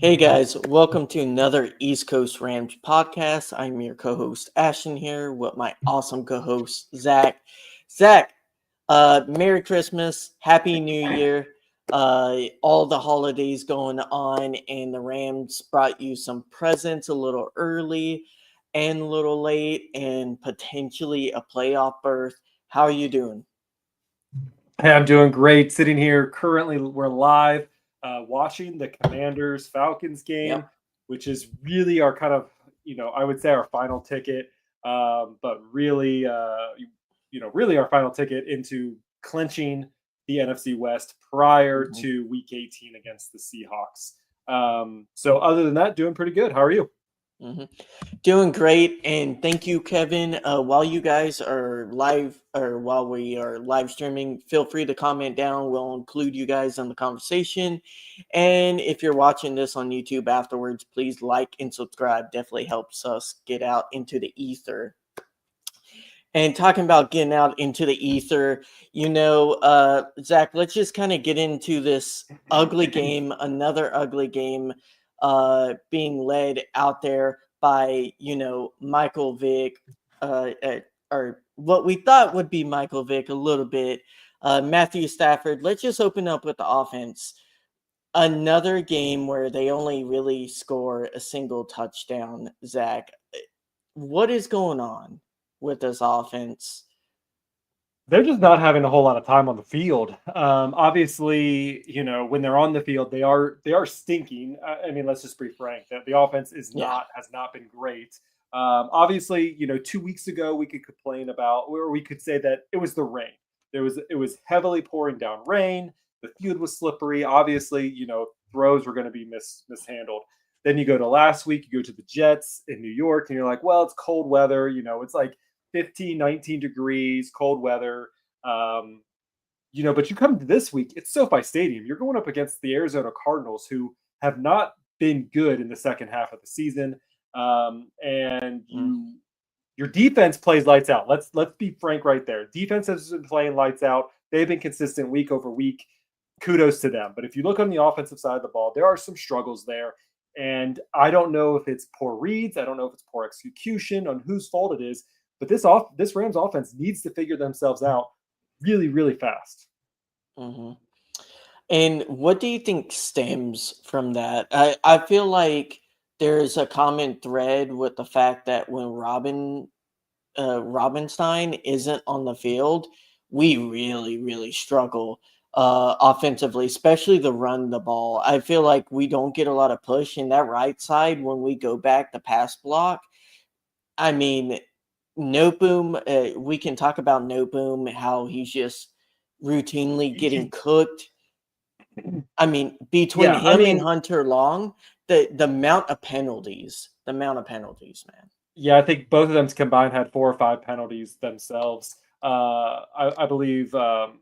Hey guys, welcome to another East Coast Rams podcast. I'm your co-host Ashton here with my awesome co-host Zach. Zach, Merry Christmas, Happy New Year. All the holidays going on, and the Rams brought you some presents a little early and a little late, and potentially a playoff berth. How are you doing? Hey, I'm doing great. Sitting here currently, we're live watching the Commanders Falcons game, Yep. which is really our kind of, I would say our final ticket, but really, really our final ticket into clinching the NFC West prior Mhm. to Week 18 against the Seahawks. So, other than that, doing pretty good. How are you? Mhm. Doing great, and thank you, Kevin. While you guys are live, or while we are live streaming, feel free to comment down. We'll include you guys in the conversation. And if you're watching this on YouTube afterwards, please like and subscribe. Definitely helps us get out into the ether. And talking about getting out into the ether, Zach, let's just kind of get into this ugly game, another ugly game, being led out there by, Michael Vick, or what we thought would be Michael Vick a little bit, Matthew Stafford. Let's just open up with the offense. Another game where they only really score a single touchdown, Zach. What is going on with this offense? They're just not having a whole lot of time on the field. Obviously, when they're on the field, they are stinking. I mean, let's just be frank. The offense Yeah. has not been great. Obviously, 2 weeks ago we could complain about, or we could say that it was the rain. It was heavily pouring down rain. The field was slippery. Obviously, throws were going to be mishandled. Then you go to last week. You go to the Jets in New York, and you're like, well, it's cold weather. It's like 15, 19 degrees, cold weather. Um, but you come to this week, it's SoFi Stadium. You're going up against the Arizona Cardinals, who have not been good in the second half of the season. And Mm. your defense plays lights out. Let's be frank right there. Defense has been playing lights out. They've been consistent week over week. Kudos to them. But if you look on the offensive side of the ball, there are some struggles there. And I don't know if it's poor reads. I don't know if it's poor execution on whose fault it is. But this Rams offense needs to figure themselves out really, really fast. hmm And what do you think stems from that? I feel like there's a common thread with the fact that when Robinstein isn't on the field, we really, really struggle offensively, especially the run the ball. I feel like we don't get a lot of push in that right side when we go back the pass block. I mean, No Boom, we can talk about No Boom, how he's just routinely getting He- cooked. I mean, between yeah, I him and mean, Hunter Long, the amount of penalties, man. yeah, I think both of them combined had 4 or 5 penalties themselves. I believe Joe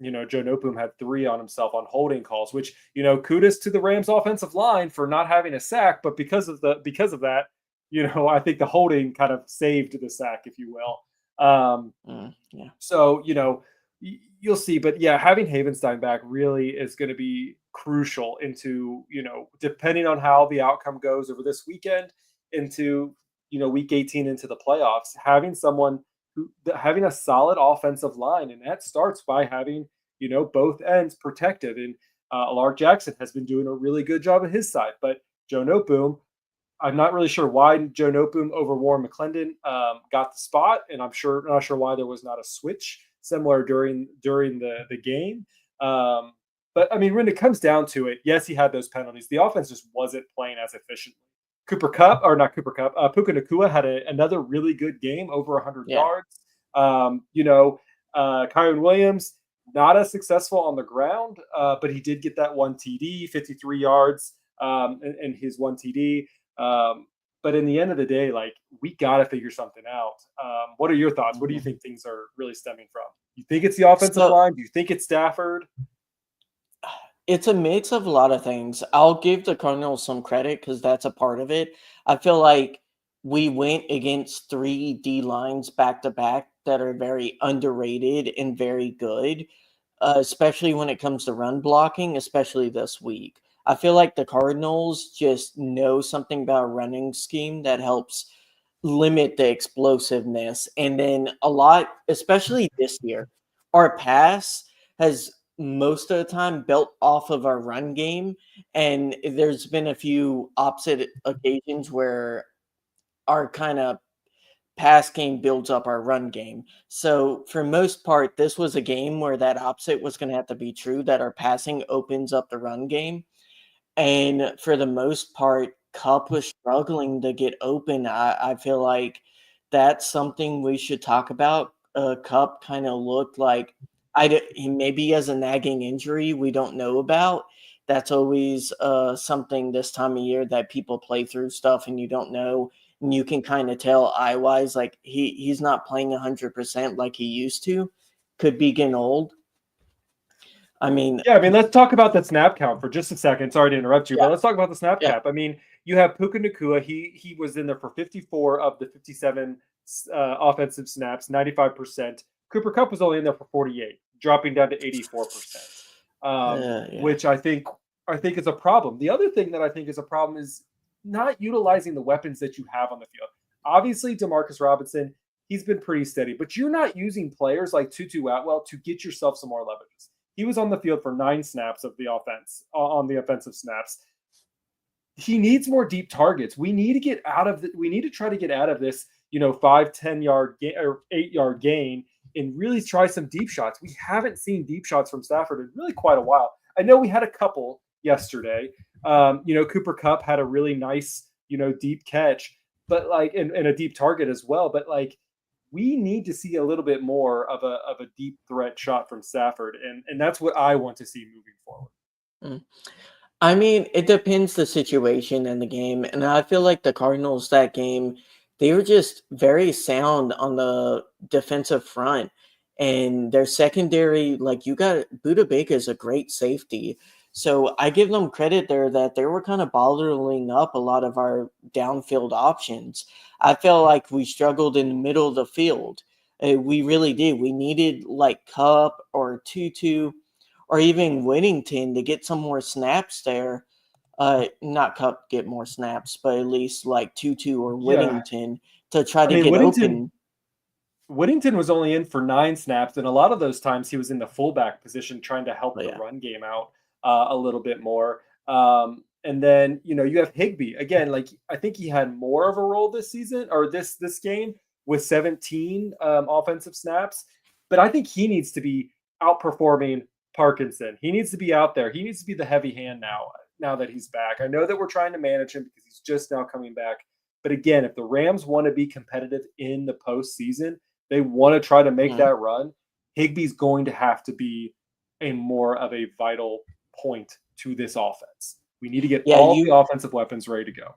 Noteboom had 3 on himself on holding calls, which kudos to the Rams offensive line for not having a sack, but because of that, I think the holding kind of saved the sack, if you will. Yeah. So you'll see, but yeah, having Havenstein back really is going to be crucial into depending on how the outcome goes over this weekend into week 18 into the playoffs. Having a solid offensive line, and that starts by having both ends protected. And Lark Jackson has been doing a really good job at his side, but Joe Noteboom, I'm not really sure why Joe Noteboom over Warren McClendon got the spot, and not sure why there was not a switch similar during the game. But I mean, when it comes down to it, yes, he had those penalties. The offense just wasn't playing as efficiently. Cooper Cup, or not Cooper Cup, Puka Nakua had another really good game, over 100 Yeah. yards. Kyron Williams, not as successful on the ground, but he did get that one TD, 53 yards, and his one TD. But in the end of the day, like, we got to figure something out. What are your thoughts? What do you Mhm. think things are really stemming from? You think it's the offensive So line? Do you think it's Stafford? it's a mix of a lot of things. I'll give the Cardinals some credit because that's a part of it. I feel like we went against three D lines back to back that are very underrated and very good, especially when it comes to run blocking, especially this week. I feel like the Cardinals just know something about a running scheme that helps limit the explosiveness. And then a lot, especially this year, our pass has most of the time built off of our run game. And there's been a few opposite occasions where our kind of pass game builds up our run game. So for most part, this was a game where that opposite was going to have to be true, that our passing opens up the run game. And for the most part, Cup was struggling to get open. I feel like that's something we should talk about. Cup kind of looked like maybe he has a nagging injury we don't know about. That's always something this time of year that people play through stuff and you don't know. And you can kind of tell eye wise, like he's not playing 100% like he used to. Could be getting old. I mean, Yeah, I mean, let's talk about that snap count for just a second. Sorry to interrupt you, yeah, but let's talk about the snap yeah, cap. I mean, you have Puka Nakua. He was in there for 54 of the 57 offensive snaps, 95%. Cooper Kupp was only in there for 48, dropping down to 84%, yeah. which I think is a problem. The other thing that I think is a problem is not utilizing the weapons that you have on the field. Obviously, Demarcus Robinson, he's been pretty steady, but you're not using players like Tutu Atwell to get yourself some more leverages. He was on the field for 9 snaps of the offense on the offensive snaps. He needs more deep targets. We need to get out of we need to try to get out of this, 5-10 yard or 8 yard gain and really try some deep shots. We haven't seen deep shots from Stafford in really quite a while. I know we had a couple yesterday. Cooper Kupp had a really nice, deep catch, but and a deep target as well. But we need to see a little bit more of a deep threat shot from Stafford, and that's what I want to see moving forward. Mm. I mean, it depends the situation and the game, and I feel like the Cardinals that game, they were just very sound on the defensive front, and their secondary, like you got Buda Baker is a great safety, so I give them credit there that they were kind of bottling up a lot of our downfield options. I felt like we struggled in the middle of the field. We really did. We needed like Cup or Tutu or even Whittington to get some more snaps there. Not Cup get more snaps, but at least like Tutu or Yeah, Whittington to try I to mean get Whittington open. Whittington was only in for 9 snaps, and a lot of those times he was in the fullback position trying to help But the yeah, run game out a little bit more. And then you have Higbee again. Like I think he had more of a role this season or this game with 17 offensive snaps, but I think he needs to be outperforming Parkinson. He needs to be out there. He needs to be the heavy hand now. Now that he's back, I know that we're trying to manage him because he's just now coming back. But again, if the Rams want to be competitive in the postseason, they want to try to make mhm. that run. Higbee's going to have to be a more of a vital point to this offense. We need to get Yeah. all the You offensive weapons ready to go.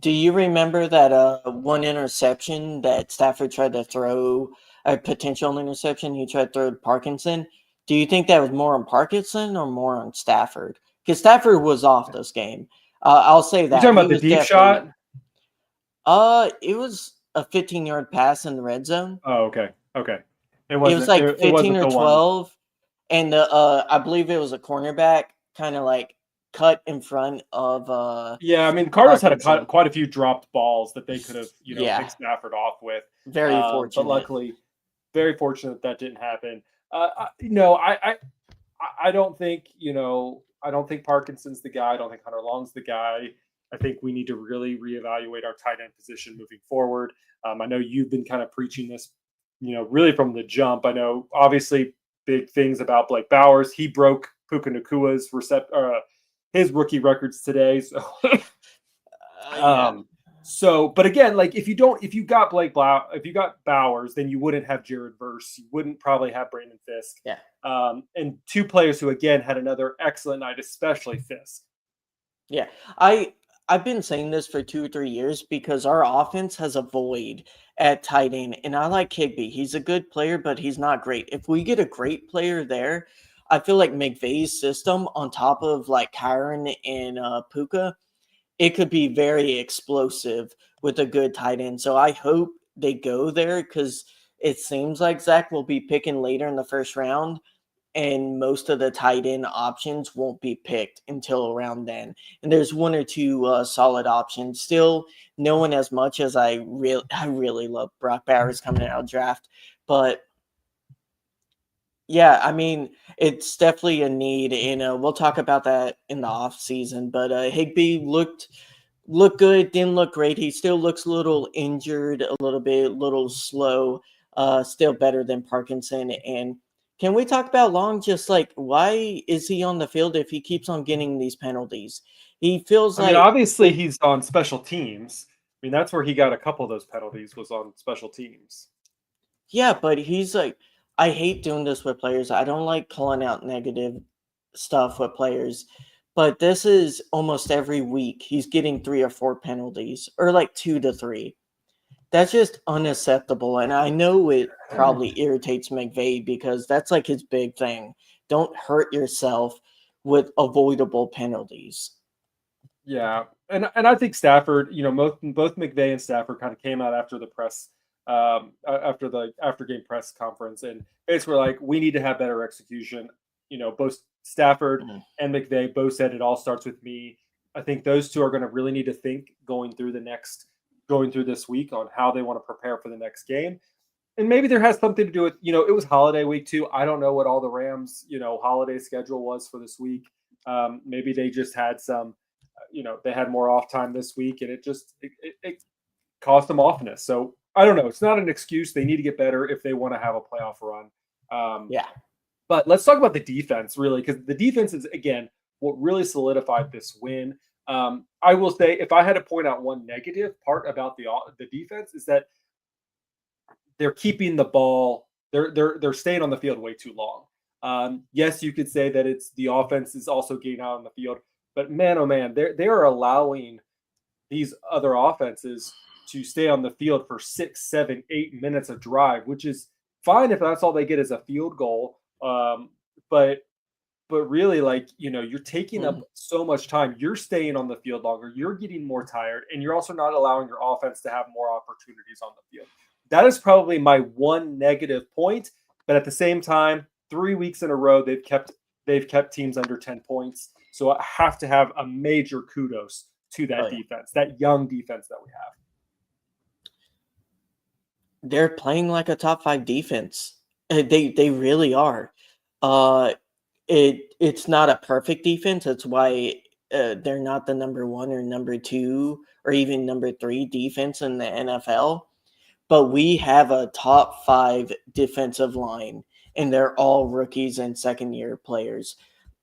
do you remember that one interception that Stafford tried to throw, a potential interception he tried to throw to Parkinson? Do you think that was more on Parkinson or more on Stafford? Because Stafford was off this game. I'll say You that talking he about the was deep definitely. shot? It was a 15-yard pass in the red zone. Oh, okay, okay. It It was wasn't. like It 15 wasn't or the one. 12, and I believe it was a cornerback kind of like cut in front of Yeah, I mean, Cardinals had Parkinson. quite a few dropped balls that they could have, Yeah, picked Stafford off with. very But fortunate. luckily, very fortunate that didn't happen. I don't think, I don't think Parkinson's the guy. I don't think Hunter Long's the guy. I think we need to really reevaluate our tight end position moving forward. I know you've been kind of preaching this, really from the jump. I know obviously big things about Blake Bowers. He broke Puka Nakua's his rookie records today. So Yeah. um, but again, like if you got if you got Bowers, then you wouldn't have Jared Verse. You wouldn't probably have Brandon Fisk. Yeah. And two players who again had another excellent night, especially Fisk. Yeah. I've been saying this for 2 or 3 years because our offense has a void at tight end, and I like Higbee. He's a good player, but he's not great. If we get a great player there, I feel like McVay's system on top of like Kyron and Puka, it could be very explosive with a good tight end. So I hope they go there because it seems like Zach will be picking later in the first round. and most of the tight end options won't be picked until around then. And there's one or two solid options. Still, no one as much as I really love Brock Bowers coming out of draft, but yeah, I mean, it's definitely a need, and we'll talk about that in the off season. But Higby looked good, didn't look great. He still looks a little injured, a little bit, little slow. Still better than Parkinson. And can we talk about Long? Just like, why is he on the field if he keeps on getting these penalties? He feels I mean, like obviously he's on special teams. I mean, that's where he got a couple of those penalties was on special teams. yeah, but he's like, I hate doing this with players. I don't like calling out negative stuff with players, but this is almost every week he's getting 3 or 4 penalties, or like 2 to 3. That's just unacceptable. And I know it probably irritates McVay because that's like his big thing. Don't hurt yourself with avoidable penalties. Yeah, and I think Stafford, both McVay and Stafford kind of came out after the press, after the after game press conference, and basically like we need to have better execution. Both Stafford Mm. and McVay both said it all starts with me. I think those two are going to really need to think going through this week on how they want to prepare for the next game. And maybe there has something to do with, it was holiday week too. I don't know what all the Rams, holiday schedule was for this week. Maybe they just had they had more off time this week and it cost them offness. So I don't know. It's not an excuse. They need to get better if they want to have a playoff run. Yeah. But let's talk about the defense really, because the defense is, again, what really solidified this win. I will say, if I had to point out one negative part about the defense, is that they're keeping the ball. They're staying on the field way too long. Yes, you could say that it's the offense is also getting out on the field, but man, oh man, they are allowing these other offenses to stay on the field for 6, 7, 8 minutes of drive, which is fine if that's all they get is a field goal. But really, like, you're taking up Mm. so much time. You're staying on the field longer. You're getting more tired, and you're also not allowing your offense to have more opportunities on the field. That is probably my one negative point. But at the same time, 3 weeks in a row, they've kept teams under 10 points. So I have to have a major kudos to Oh, that yeah. defense, that young defense that we have. They're playing like a top 5 defense. They really are. Uh, it's not a perfect defense. That's why they're not the number 1 or number 2 or even number 3 defense in the NFL. But we have a top 5 defensive line, and they're all rookies and second-year players.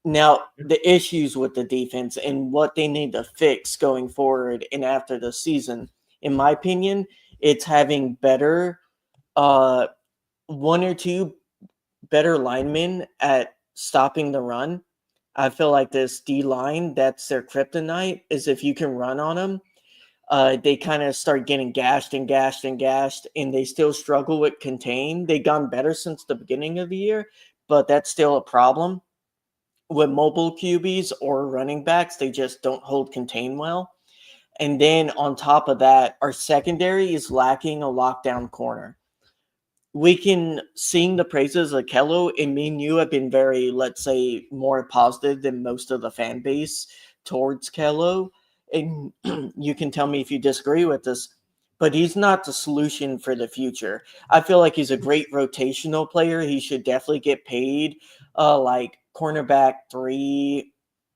Now, the issues with the defense and what they need to fix going forward and after the season, in my opinion, it's having better, uh, 1 or 2 better linemen at stopping the run. I feel like this D line, that's their kryptonite, is if you can run on them, they kind of start getting gashed and gashed and gashed, and they still struggle with contain. They've gone better since the beginning of the year, but that's still a problem with mobile QBs or running backs. They just don't hold contain well. And then on top of that, our secondary is lacking a lockdown corner. We can sing the praises of Kello, and me and you have been very, let's say, more positive than most of the fan base towards Kello. And you can tell me if you disagree with this, but he's not the solution for the future. I feel like he's a great rotational player. He should definitely get paid like cornerback 3,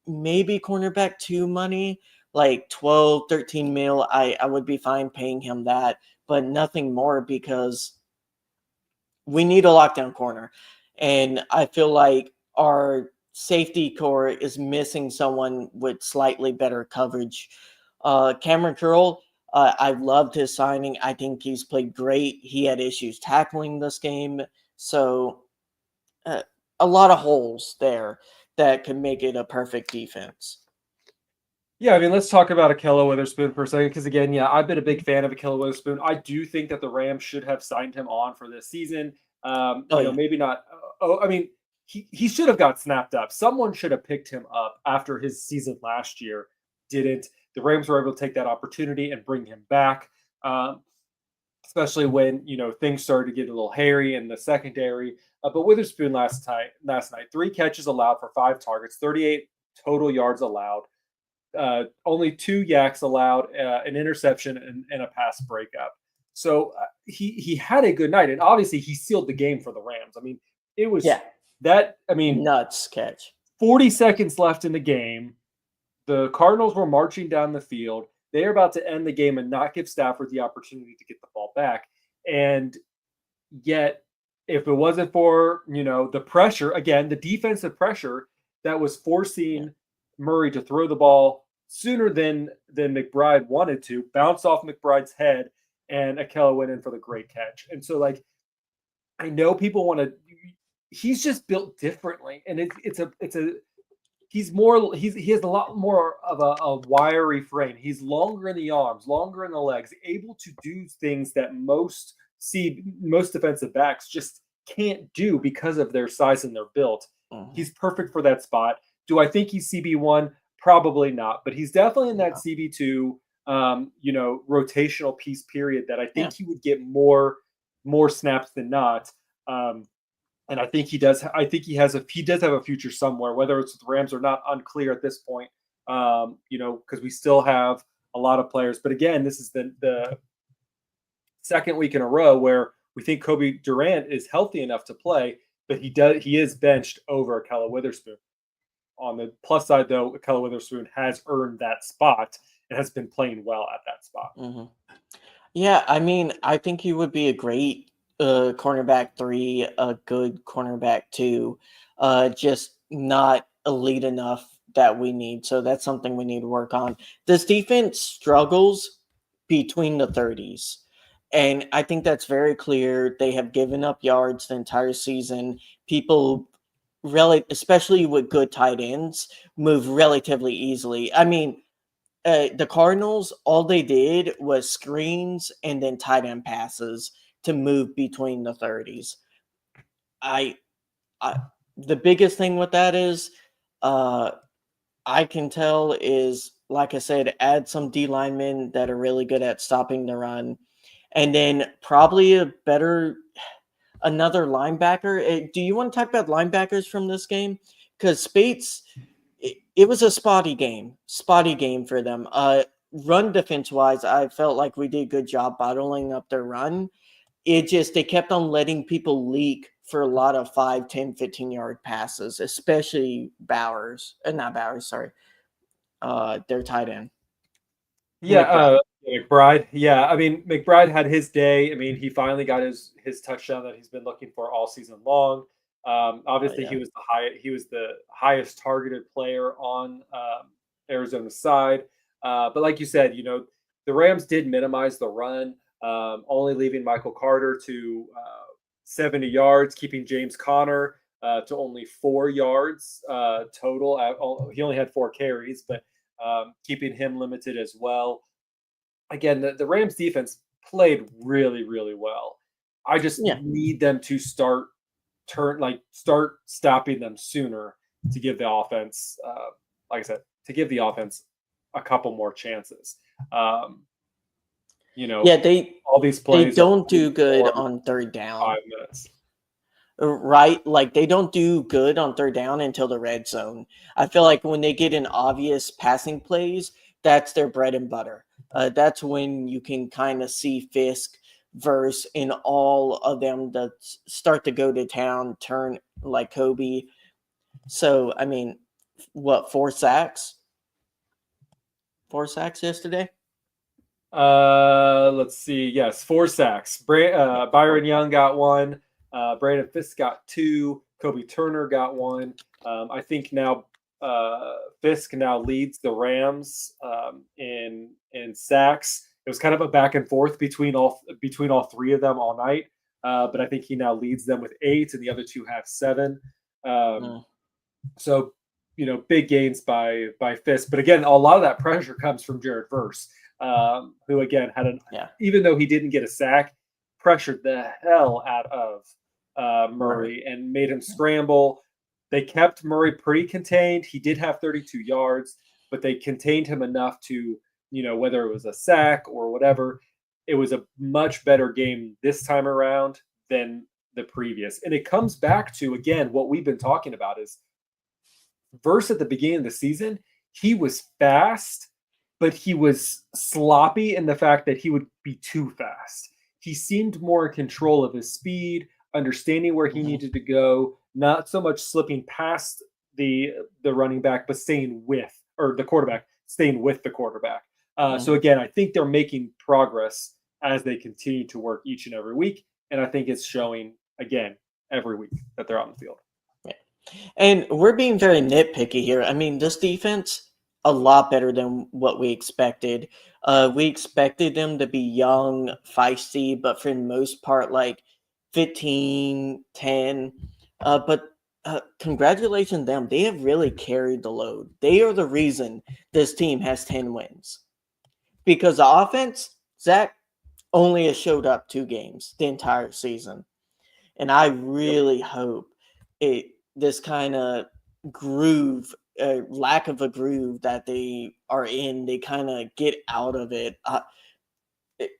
maybe cornerback 2 money, like 12, 13 mil. I would be fine paying him that, but nothing more because we need a lockdown corner. And I feel like our safety core is missing someone with slightly better coverage. Cameron Curl, I loved his signing. I think he's played great. He had issues tackling this game. So uh, a lot of holes there that could make it a perfect defense. Yeah, I mean, let's talk about Akello Witherspoon for a second, because again, yeah, I've been a big fan of Akello Witherspoon. I do think that the Rams should have signed him on for this season. Oh, yeah. Maybe not. Oh, I mean, he should have got snapped up. Someone should have picked him up after his season last year. Didn't. The Rams were able to take that opportunity and bring him back, especially when things started to get a little hairy in the secondary. But Witherspoon last night, 3 catches allowed for 5 targets, 38 total yards allowed. Only 2 yaks allowed, an interception and a pass breakup. So he had a good night, and obviously he sealed the game for the Rams. I mean, it was Yeah, that. I mean, nuts catch. 40 seconds left in the game. The Cardinals were marching down the field. They are about to end the game and not give Stafford the opportunity to get the ball back. And yet, if it wasn't for the pressure, again, the defensive pressure that was forcing Murray to throw the ball sooner than McBride wanted to, bounced off McBride's head, and Akella went in for the great catch. And so, like, I know people want to. He's just built differently, and it's a he has a lot more of a wiry frame. He's longer in the arms, longer in the legs, able to do things that most defensive backs just can't do because of their size and their build. He's perfect for that spot. Do I think he's CB1? Probably not, but he's definitely in that CB2 rotational piece period that I think he would get more snaps than not. And I think he does. I think he does have a future somewhere, whether it's with the Rams or not, unclear at this point. Because we still have a lot of players. But again, this is the second week in a row where we think Kobe Durant is healthy enough to play, but he is benched over Akella Witherspoon. On the plus side, though, Akella Witherspoon has earned that spot and has been playing well at that spot. Mm-hmm. Yeah, I mean, I think he would be a great cornerback 3, a good cornerback 2, just not elite enough that we need. So that's something we need to work on. This defense struggles between the 30s. And I think that's very clear. They have given up yards the entire season. People really, especially with good tight ends, move relatively easily. I mean, the Cardinals, all they did was screens and then tight end passes to move between the 30s. The biggest thing with that is, I can tell is, like I said, add some D linemen that are really good at stopping the run, and then probably another linebacker. Do you want to talk about linebackers from this game? Because Spates, it was a spotty game for them. Run defense wise, I felt like we did a good job bottling up their run. They kept on letting people leak for a lot of 5, 10, 15-yard passes, especially their tight end. Yeah, McBride. Yeah, I mean, McBride had his day. I mean, he finally got his touchdown that he's been looking for all season long. Obviously, he was the highest targeted player on Arizona's side. But like you said, the Rams did minimize the run, only leaving Michael Carter to 70 yards, keeping James Conner to only 4 yards total. He only had 4 carries, but keeping him limited as well. Again, the Rams defense played really, really well. I just need them to start stopping them sooner to give the offense, like I said, a couple more chances. All these plays. They don't do good on third down. 5 minutes. Right? Like, they don't do good on third down until the red zone. I feel like when they get in obvious passing plays, that's their bread and butter. That's when you can kind of see Fisk verse in all of them that start to go to town, turn like Kobe. So, I mean, 4 sacks? 4 sacks yesterday? Let's see. Yes, 4 sacks. Byron Young got 1. Brandon Fisk got 2. Kobe Turner got 1. I think now Fisk now leads the Rams in sacks. It was kind of a back and forth between all 3 of them all night, but I think he now leads them with 8, and the other 2 have 7. So big gains by Fisk. But again, a lot of that pressure comes from Jared Verse, who again had even though he didn't get a sack, pressured the hell out of Murray and made him scramble. They kept Murray pretty contained. He did have 32 yards, but they contained him enough to, whether it was a sack or whatever, it was a much better game this time around than the previous. And it comes back to, again, what we've been talking about is verse at the beginning of the season, he was fast, but he was sloppy in the fact that he would be too fast. He seemed more in control of his speed, understanding where he Mhm. needed to go, not so much slipping past the running back, but staying with, or the quarterback, staying with the quarterback. So Mhm. again, I think they're making progress as they continue to work each and every week, and I think it's showing again every week that they're on the field. Yeah. And we're being very nitpicky here. I mean, this defense, a lot better than what we expected. We expected them to be young, feisty, but for the most part, like 15, 10. But congratulations them. They have really carried the load. They are the reason this team has 10 wins. Because the offense, Zach, only has showed up 2 games the entire season. And I Yep. really hope this kind of groove, lack of a groove that they are in, they kind of get out of it. It-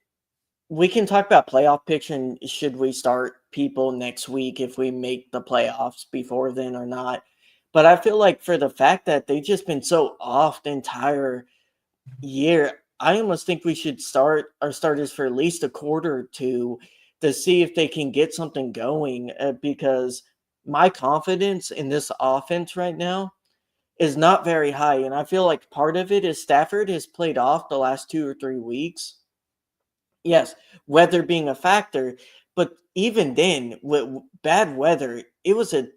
we can talk about playoff picture and should we start people next week if we make the playoffs before then or not. But I feel like for the fact that they've just been so off the entire year, I almost think we should start our starters for at least a quarter or two to see if they can get something going. Because my confidence in this offense right now is not very high, and I feel like part of it is Stafford has played off the last 2 or 3 weeks. Yes, weather being a factor, but even then, with bad weather, it was a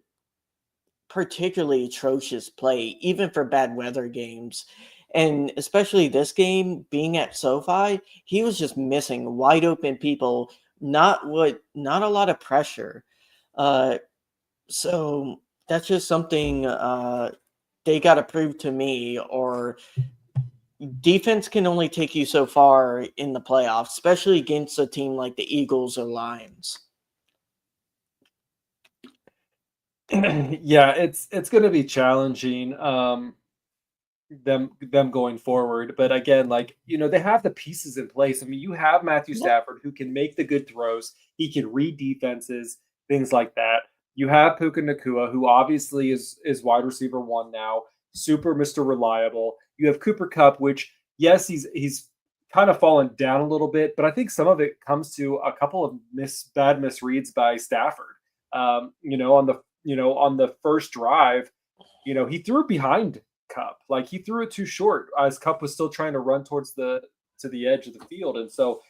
particularly atrocious play, even for bad weather games. And especially this game being at SoFi, he was just missing wide open people, not a lot of pressure. Uh, so that's just something they got to prove to me, or defense can only take you so far in the playoffs, especially against a team like the Eagles or Lions. Yeah, it's going to be challenging. Them going forward. But again, like they have the pieces in place. I mean, you have Matthew Yep. Stafford who can make the good throws. He can read defenses, things like that. You have Puka Nakua, who obviously is wide receiver one now, super Mr. Reliable. You have Cooper Cup, which yes, he's kind of fallen down a little bit, but I think some of it comes to a couple of bad misreads by Stafford. On the first drive, he threw it behind Cup. Like he threw it too short as Cup was still trying to run towards the edge of the field. And so,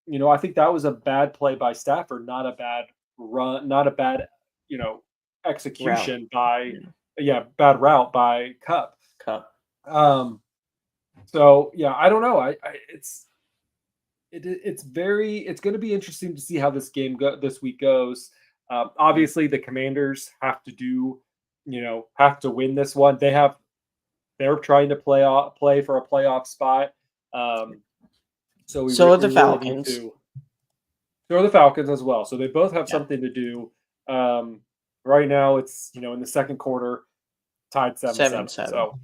I think that was a bad play by Stafford, not a bad run, not a bad, you know, Route. execution by Yeah. bad route by Cup. Cup. Um so yeah, I don't know. It's going to be interesting to see how this week goes. Mm. Obviously the Commanders have to win this one. They're trying to play for a playoff spot. Um, so So are we the really need Falcons. to. So are the Falcons as well. So they both have Yeah. something to do. Um, right now, it's in the second quarter, tied 7-7. 7-7. So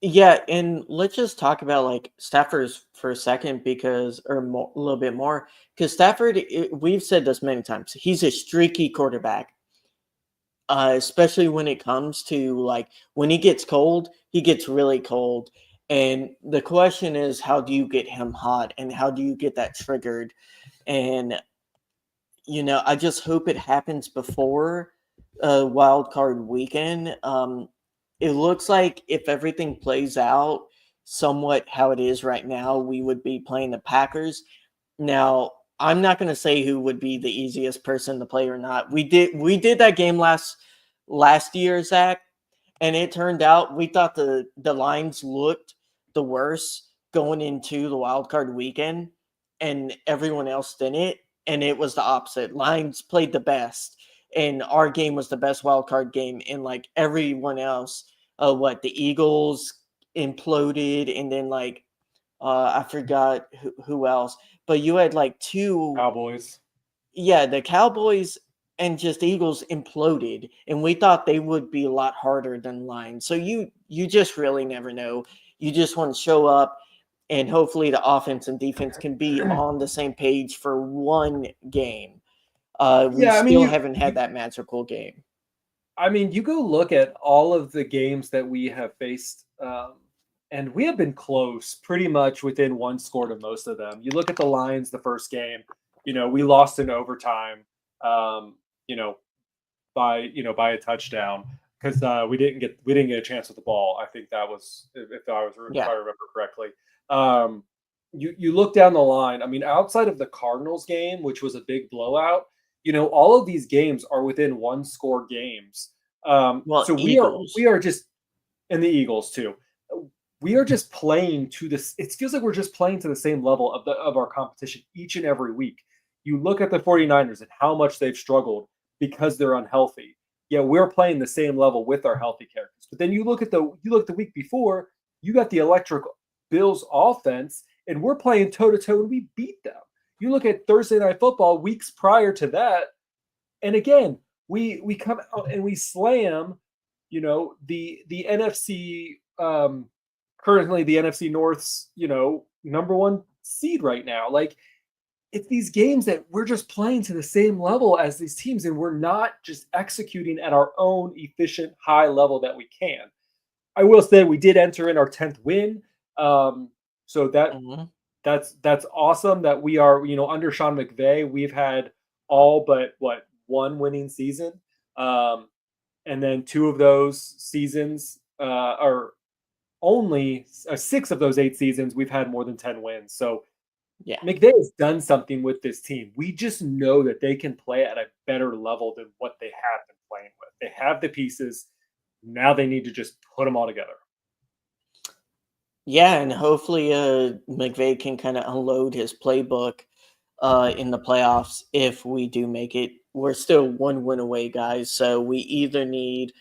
Yeah, and let's just talk about like Stafford for a second, because, or more, a little bit more, because Stafford, we've said this many times, he's a streaky quarterback. Especially when it comes to like when he gets cold, he gets really cold. And the question is, how do you get him hot, and how do you get that triggered? And I just hope it happens before wild card weekend. It looks like if everything plays out somewhat how it is right now, we would be playing the Packers. Now, I'm not going to say who would be the easiest person to play or not. We did that game last year, Zach, and it turned out we thought the lines looked the worst going into the wild card weekend, and everyone else didn't. And it was the opposite. Lions played the best, and our game was the best wild card game. And like everyone else, the Eagles imploded, and then like I forgot who else, but you had like two, Cowboys. yeah, the Cowboys and just Eagles imploded, and we thought they would be a lot harder than Lions. So you just really never know. You just want to show up, and hopefully the offense and defense can be on the same page for one game. We Yeah, I mean, still haven't had that magical game. you go look at all of the games that we have faced, and we have been close, pretty much within one score to most of them. You look at the Lions, the first game, we lost in overtime, um, you know, by a touchdown because we didn't get a chance with the ball. I think that was if Yeah. I remember correctly. Um, you look down the line. I mean, outside of the Cardinals game, which was a big blowout, all of these games are within one score games. Well, So we are Eagles. we are just and the Eagles too. We are just playing to this. It feels like we're just playing to the same level of our competition each and every week. You look at the 49ers and how much they've struggled because they're unhealthy. Yeah, we're playing the same level with our healthy characters. But then you look the week before, you got the electric Bills offense, and we're playing toe to toe, and we beat them. You look at Thursday Night Football weeks prior to that, and again, we come out and we slam, the NFC, currently the NFC North's, number one seed right now. Like, it's these games that we're just playing to the same level as these teams, and we're not just executing at our own efficient high level that we can. I will say we did enter in our 10th win. So Mhm. that's awesome that we are, under Sean McVay, we've had all but one winning season. Um, and then two of those seasons are only 6 of those 8 seasons we've had more than 10 wins. So Yeah. McVay has done something with this team. We just know that they can play at a better level than what they have been playing with. They have the pieces. Now they need to just put them all together. Yeah, and hopefully McVay can kind of unload his playbook in the playoffs if we do make it. We're still one win away, guys. So we either need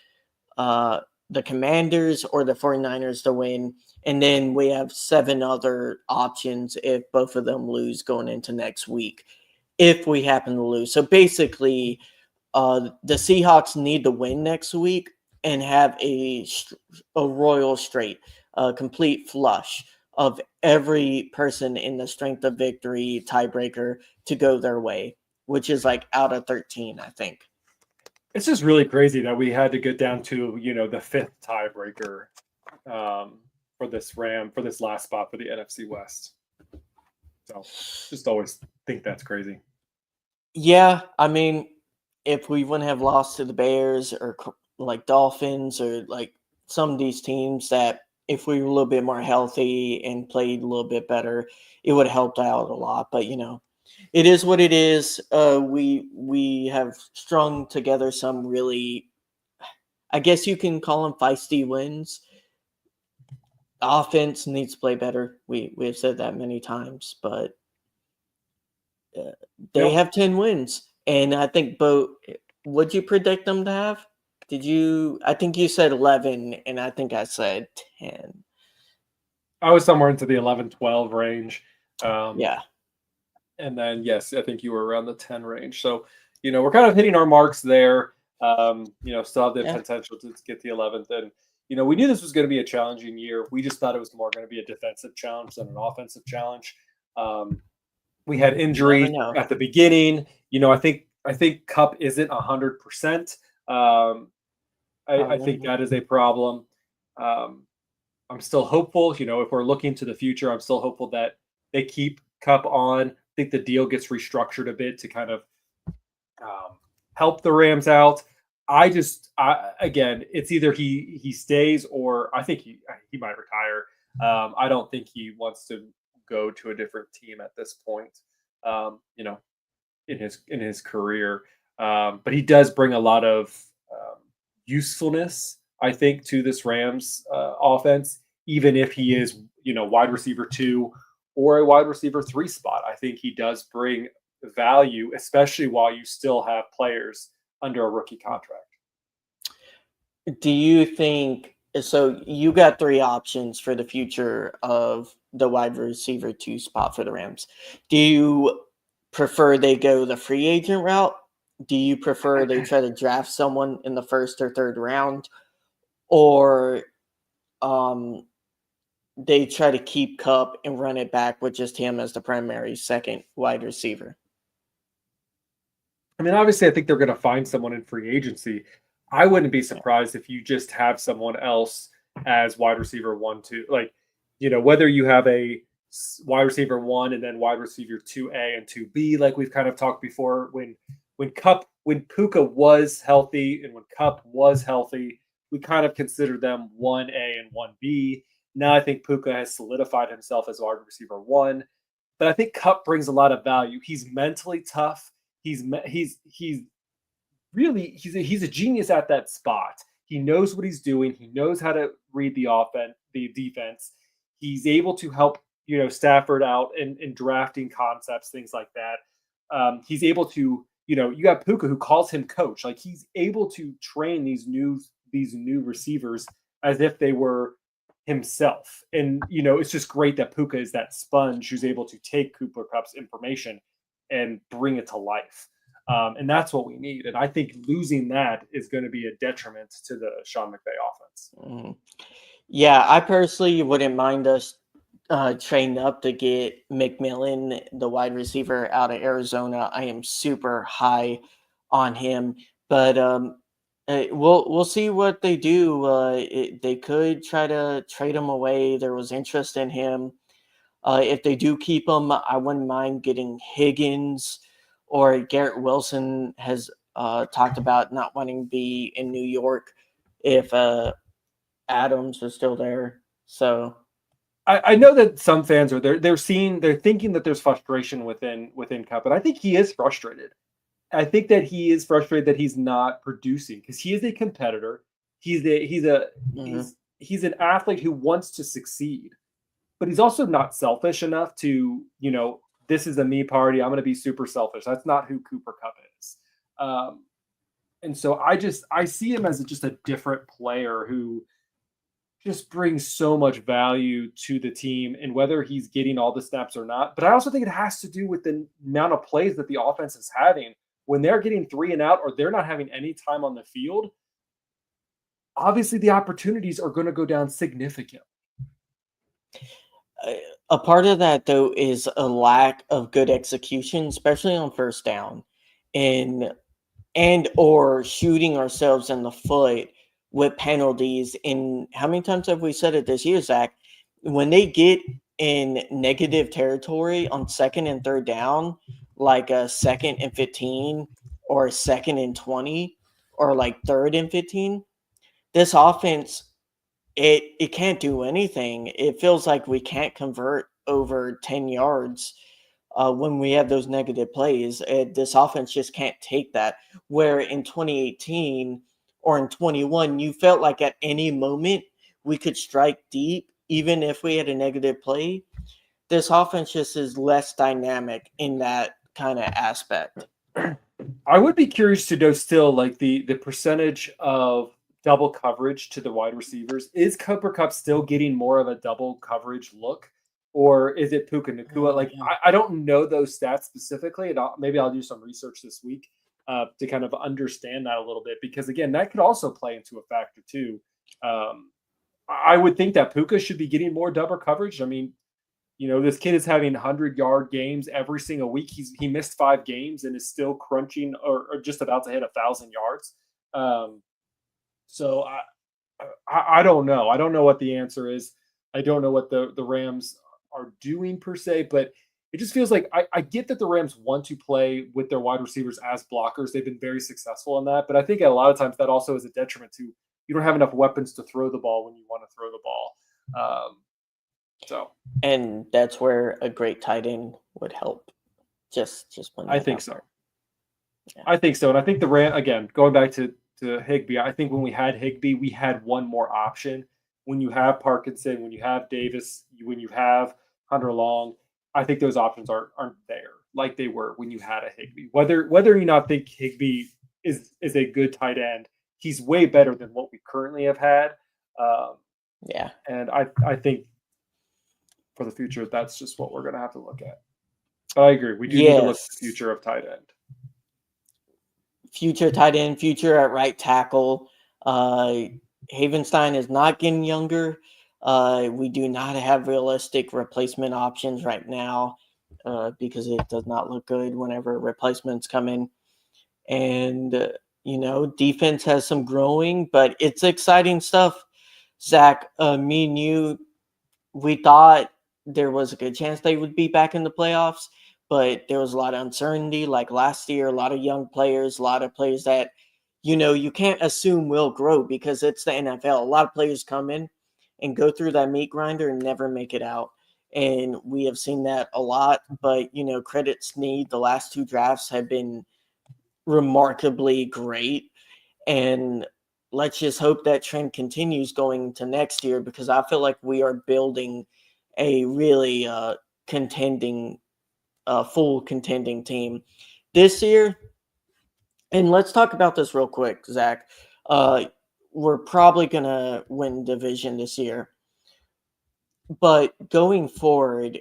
uh, the Commanders or the 49ers to win. And then we have 7 other options if both of them lose going into next week, if we happen to lose. So basically, the Seahawks need to win next week and have a royal straight, a complete flush of every person in the strength of victory tiebreaker to go their way, which is like out of 13, I think. It's just really crazy that we had to get down to, the fifth tiebreaker, for this last spot for the NFC West. So just always think that's crazy. Yeah, I mean, if we wouldn't have lost to the Bears or like Dolphins or like some of these teams that if we were a little bit more healthy and played a little bit better, it would have helped out a lot. But it is what it is. We have strung together some really, I guess you can call them feisty wins. Offense needs to play better. We have said that many times, but they Yep. have 10 wins. And I think would you predict them to have? Did you? I think you said 11, and I think I said 10. I was somewhere into the 11-12 range. Um, Yeah. and then, yes, I think you were around the 10 range. So, we're kind of hitting our marks there. Still have the Yeah. potential to get the 11th. And, we knew this was going to be a challenging year. We just thought it was more going to be a defensive challenge than an offensive challenge. We had You never injuries know. at the beginning. I think Cup isn't 100%. I think Um, that is a problem. Um, I'm still hopeful. If we're looking to the future, I'm still hopeful that they keep Cup on. I think the deal gets restructured a bit to kind of um, help the Rams out. Again, it's either he stays or I think he might retire. I don't think he wants to go to a different team at this point. In his career, but he does bring a lot of um, usefulness, I think, to this Rams offense. Even if he is, wide receiver 2 or a wide receiver 3 spot, I think he does bring value, especially while you still have players under a rookie contract. do you think so? You got 3 options for the future of the wide receiver 2 spot for the Rams. Do you prefer they go the free agent route? Do you prefer they try to draft someone in the first or third round? Or um, they try to keep Cup and run it back with just him as the primary second wide receiver? I mean, obviously, I think they're going to find someone in free agency. I wouldn't be Yeah. surprised if you just have someone else as wide receiver 1, 2. Like, whether you have a wide receiver 1 and then wide receiver 2A and 2B, like we've kind of talked before. When Puka was healthy and when Cup was healthy, we kind of considered them 1A and 1B. Now I think Puka has solidified himself as wide receiver 1, but I think Cup brings a lot of value. He's mentally tough. He's really he's a genius at that spot. He knows what he's doing. He knows how to read the defense. He's able to help Stafford out in drafting concepts, things like that. He's able to you got Puka who calls him coach. Like he's able to train these new receivers as if they were himself. And it's just great that Puka is that sponge who's able to take Cooper Cup's information and bring it to life. And that's what we need. And I think losing that is going to be a detriment to the Sean McVay offense. Mhm. Yeah, I personally wouldn't mind us trading up to get McMillan, the wide receiver out of Arizona. I am super high on him, but we'll see what they do. They could try to trade him away. There was interest in him. If they do keep him, I wouldn't mind getting Higgins, or Garrett Wilson has talked about not wanting to be in New York if Adams is still there. So I know that some fans are they're thinking that there's frustration within Cup, and I think he is frustrated. I think that he is frustrated that he's not producing because he is a competitor. mhm. He's an athlete who wants to succeed, but he's also not selfish enough to, this is a me party. I'm going to be super selfish. That's not who Cooper Cup is. And so I see him as just a different player who just brings so much value to the team, and whether he's getting all the snaps or not. But I also think it has to do with the amount of plays that the offense is having. When they're getting 3 and out or they're not having any time on the field, obviously the opportunities are going to go down significantly. A part of that, though, is a lack of good execution, especially on first down, and or shooting ourselves in the foot with penalties. And how many times have we said it this year, Zach? When they get in negative territory on second and third down, like a 2nd and 15 or a 2nd and 20 or like 3rd and 15, this offense, it can't do anything. It feels like we can't convert over 10 yards when we have those negative plays. This offense just can't take that. Where in 2018 or in 21, you felt like at any moment we could strike deep, even if we had a negative play. This offense just is less dynamic in that kind of aspect. I would be curious to know still, like the percentage of double coverage to the wide receivers. Is Cooper Cup still getting more of a double coverage look, or is it Puka Nakua? Like Yeah. I don't know those stats specifically, and maybe I'll do some research this week to kind of understand that a little bit, because again, that could also play into a factor too. I would think that Puka should be getting more double coverage. I mean, this kid is having 100-yard games every single week. He missed 5 games and is still crunching or just about to hit 1,000 yards. So I don't know. I don't know what the answer is. I don't know what the Rams are doing per se, but it just feels like I get that the Rams want to play with their wide receivers as blockers. They've been very successful in that, but I think a lot of times that also is a detriment to you don't have enough weapons to throw the ball when you want to throw the ball. So And that's where a great tight end would help. Just putting I that think out so. there. Yeah. I think so. And I think the Ram, again, going back to Higbee, I think when we had Higbee, we had one more option. When you have Parkinson, when you have Davis, when you have Hunter Long, I think those options aren't there like they were when you had a Higbee. Whether you not think Higbee is a good tight end, he's way better than what we currently have had. Yeah. And I think for the future, that's just what we're going to have to look at. But I agree. We do need to look at the Yes. future of tight end. Future tight end, future at right tackle. Havenstein is not getting younger. We do not have realistic replacement options right now because it does not look good whenever replacements come in. And defense has some growing, but it's exciting stuff. Zach, me and you, we thought there was a good chance they would be back in the playoffs, but there was a lot of uncertainty. Like last year, a lot of young players, a lot of players that, you can't assume will grow because it's the NFL. A lot of players come in and go through that meat grinder and never make it out. And we have seen that a lot, but, credits need. The last two drafts have been remarkably great. And let's just hope that trend continues going to next year, because I feel like we are building a really contending, full contending team this year. And let's talk about this real quick, Zach. We're probably going to win division this year. But going forward,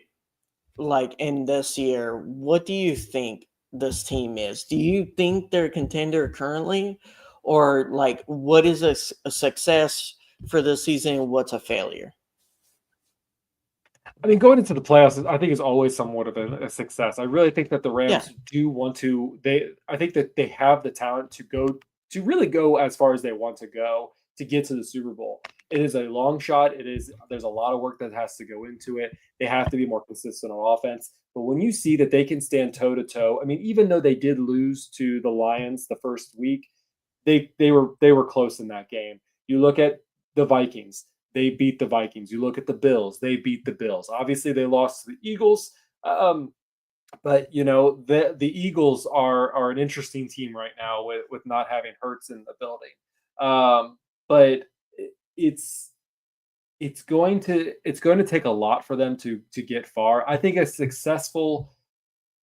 like in this year, what do you think this team is? Do you think they're a contender currently? Or like what is a success for this season and what's a failure? I mean, going into the playoffs, I think is always somewhat of a success. I really think that the Yeah. Rams do want to. I think that they have the talent to really go as far as they want to go to get to the Super Bowl. It is a long shot. There's a lot of work that has to go into it. They have to be more consistent on offense. But when you see that they can stand toe to toe, I mean, even though they did lose to the Lions the first week, they were close in that game. You look at the Vikings, they beat the Vikings. You look at the Bills, they beat the Bills. Obviously, they lost to the Eagles, but the Eagles are an interesting team right now with not having Hurts in the building. But it's it's going to take a lot for them to get far. I think it's successful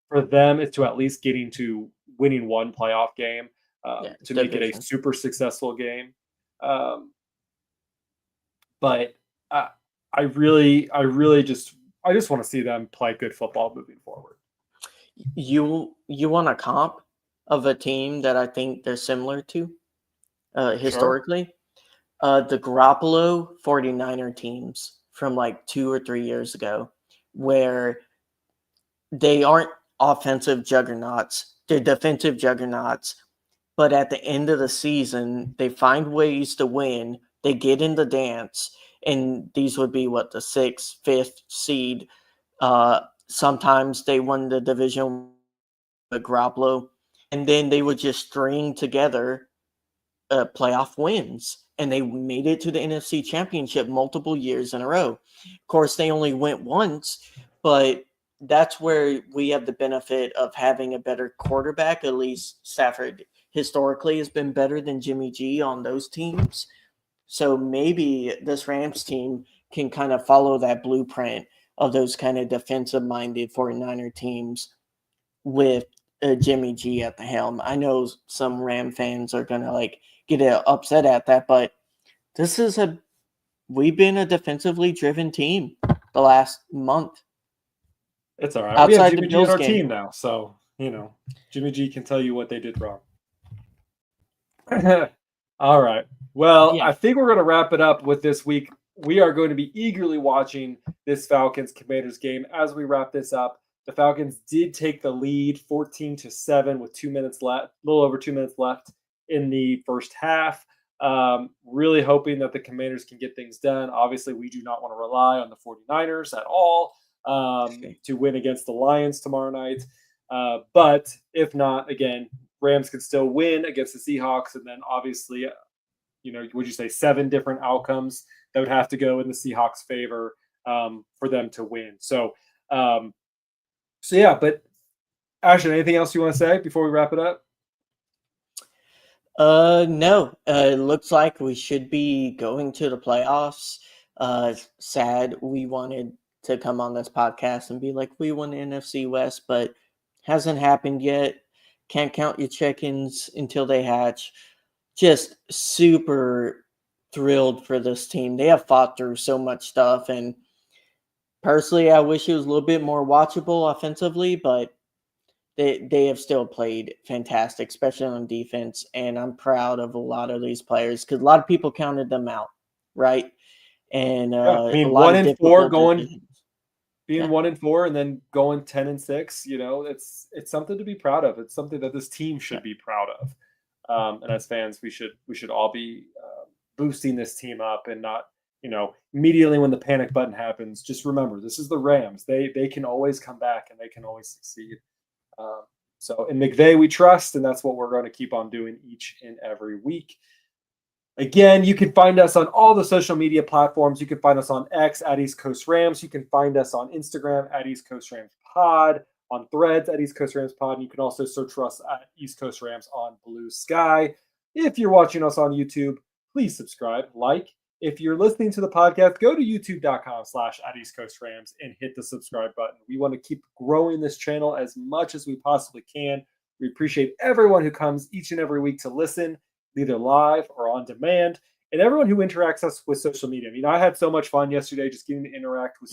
for them is to at least getting to winning one playoff game, Yeah, to make it a division. super successful game. Um, but I, I just want to see them play good football moving forward. You want a comp of a team that I think they're similar to Sure. historically? The Garoppolo 49er teams from like 2 or 3 years ago, where they aren't offensive juggernauts, they're defensive juggernauts. But at the end of the season, they find ways to win. They get in the dance, and these would be what, the sixth, fifth seed. Sometimes they won the division with Garoppolo, and then they would just string together playoff wins, and they made it to the NFC Championship multiple years in a row. Of course, they only went once, but that's where we have the benefit of having a better quarterback. At least Stafford historically has been better than Jimmy G on those teams. So maybe this Rams team can kind of follow that blueprint of those kind of defensive minded 49er teams with Jimmy G at the helm. I know some Ram fans are gonna like get upset at that, but this is we've been a defensively driven team the last month It's all right. We have outside the Jimmy G on Bills our game. team now, so Jimmy G can tell you what they did wrong. All right. Well, Yeah, I think we're going to wrap it up with this week. We are going to be eagerly watching this Falcons Commanders game as we wrap this up. The Falcons did take the lead 14-7 with 2 minutes left, a little over 2 minutes left in the first half. Really hoping that the Commanders can get things done. Obviously, we do not want to rely on the 49ers at all to win against the Lions tomorrow night. But if not, again, Rams could still win against the Seahawks, and then obviously, would you say 7 different outcomes that would have to go in the Seahawks' favor for them to win? So yeah. But Ashton, anything else you want to say before we wrap it up? no. It looks like we should be going to the playoffs. Sad we wanted to come on this podcast and be like, we won the NFC West, but hasn't happened yet. Can't count your chickens until they hatch. Just super thrilled for this team. They have fought through so much stuff, and personally, I wish it was a little bit more watchable offensively, but they have still played fantastic, especially on defense. And I'm proud of a lot of these players because a lot of people counted them out, right? And Yeah, I a mean, lot one of in four difficult going decisions. being Yeah. 1-4 and then going 10-6, it's something to be proud of. It's something that this team Yeah. should be proud of. And as fans, we should all be boosting this team up and not, immediately when the panic button happens, just remember this is the Rams. They can always come back and they can always succeed. Um, so in McVay we trust, and that's what we're going to keep on doing each and every week. Again, you can find us on all the social media platforms. You can find us on X at East Coast Rams. You can find us on Instagram at East Coast Rams Pod, on Threads at East Coast Rams Pod. And you can also search for us at East Coast Rams on Blue Sky. If you're watching us on YouTube, please subscribe, like. If you're listening to the podcast, go to youtube.com/at East Coast Rams and hit the subscribe button. We want to keep growing this channel as much as we possibly can. We appreciate everyone who comes each and every week to listen, either live or on demand, and everyone who interacts us with social media. I mean, I had so much fun yesterday just getting to interact with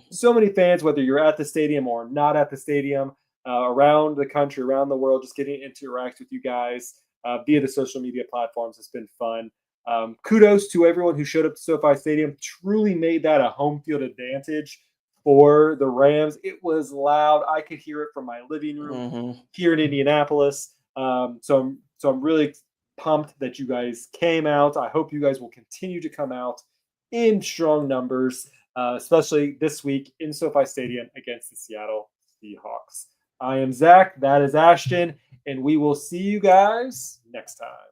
so many fans, whether you're at the stadium or not at the stadium, around the country, around the world, just getting to interact with you guys via the social media platforms. It's been fun. Kudos to everyone who showed up to SoFi Stadium. Truly made that a home field advantage for the Rams. It was loud. I could hear it from my living room here in Indianapolis. So I'm really pumped that you guys came out. I hope you guys will continue to come out in strong numbers, especially this week in SoFi Stadium against the Seattle Seahawks. I am Zach. That is Ashton, and we will see you guys next time.